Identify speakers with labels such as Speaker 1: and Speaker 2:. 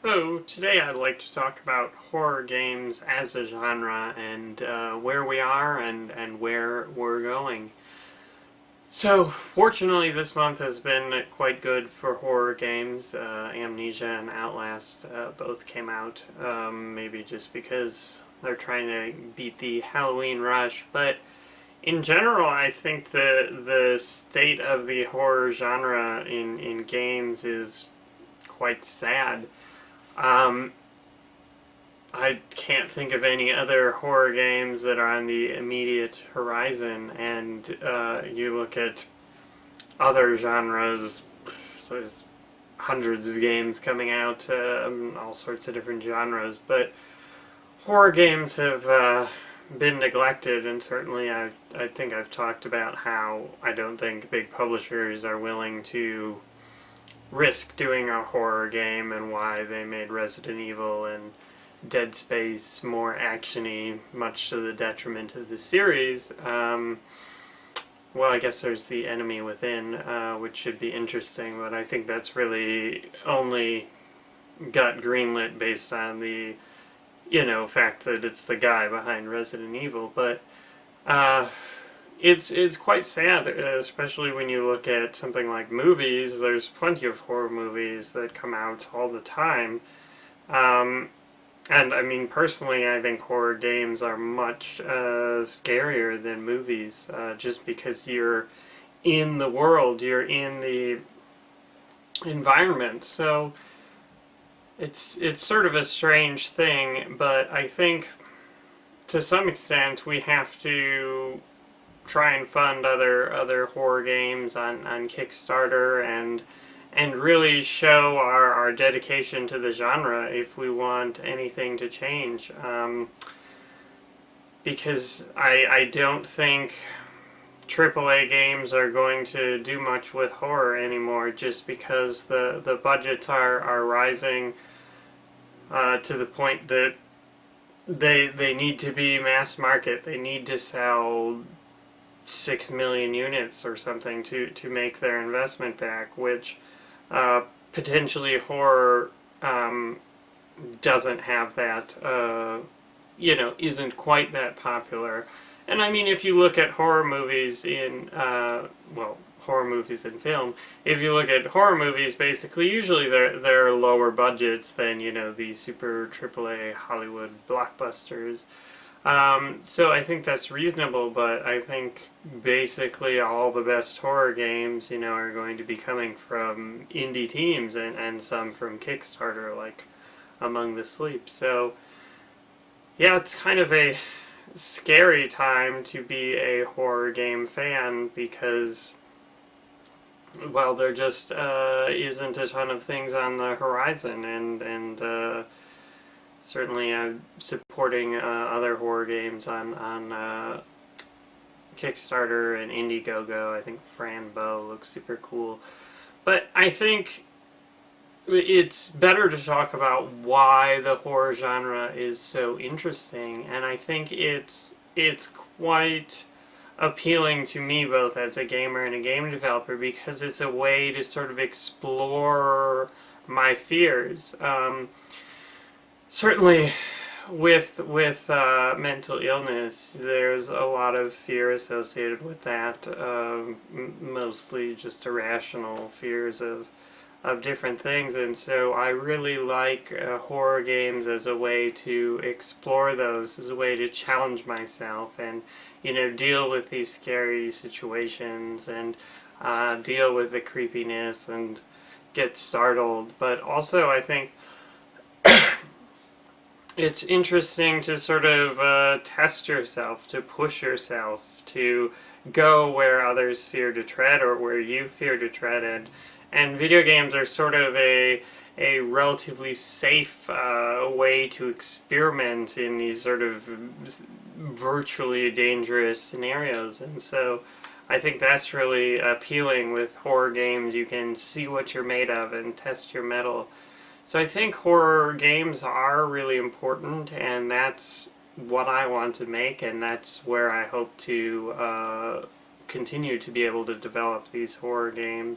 Speaker 1: So today I'd like to talk about horror games as a genre and where we are and where we're going. So fortunately this month has been quite good for horror games. Amnesia and Outlast both came out, maybe just because they're trying to beat the Halloween rush, but in general I think the state of the horror genre in games is quite sad. Um, I can't think of any other horror games that are on the immediate horizon, and you look at other genres, there's hundreds of games coming out, all sorts of different genres, but horror games have been neglected, and certainly I think I've talked about how I don't think big publishers are willing to risk doing a horror game and why they made Resident Evil and Dead Space more actiony, much to the detriment of the series. Well, I guess there's the Enemy Within, which should be interesting, but I think that's really only got greenlit based on the, fact that it's the guy behind Resident Evil. But it's quite sad, especially when you look at something like movies. There's plenty of horror movies that come out all the time. Um, and I mean, personally, I think horror games are much scarier than movies, just because you're in the world, you're in the environment. So it's sort of a strange thing, but I think to some extent we have to try and fund other horror games on Kickstarter and really show our dedication to the genre if we want anything to change. Because I don't think AAA games are going to do much with horror anymore, just because the budgets are rising to the point that they need to be mass market. They need to sell 6 million units or something to make their investment back, which potentially horror doesn't have that, isn't quite that popular. And I mean, if you look at horror movies horror movies in film, if you look at horror movies, basically, usually they're lower budgets than, the super AAA Hollywood blockbusters. So I think that's reasonable, but I think basically all the best horror games, are going to be coming from indie teams and some from Kickstarter, like Among the Sleep. So, yeah, it's kind of a scary time to be a horror game fan because, well, there just isn't a ton of things on the horizon, and certainly I'm supporting other horror games on Kickstarter and Indiegogo. I think Fran Bow looks super cool. But I think it's better to talk about why the horror genre is so interesting, and I think it's quite appealing to me both as a gamer and a game developer because it's a way to sort of explore my fears. Certainly, with mental illness, there's a lot of fear associated with that. Mostly just irrational fears of different things, and so I really like horror games as a way to explore those, as a way to challenge myself, and deal with these scary situations and deal with the creepiness and get startled. But also, I think it's interesting to sort of test yourself, to push yourself, to go where others fear to tread or where you fear to tread. And video games are sort of a relatively safe way to experiment in these sort of virtually dangerous scenarios. And so I think that's really appealing with horror games. You can see what you're made of and test your mettle. So I think horror games are really important, and that's what I want to make, and that's where I hope to continue to be able to develop these horror games.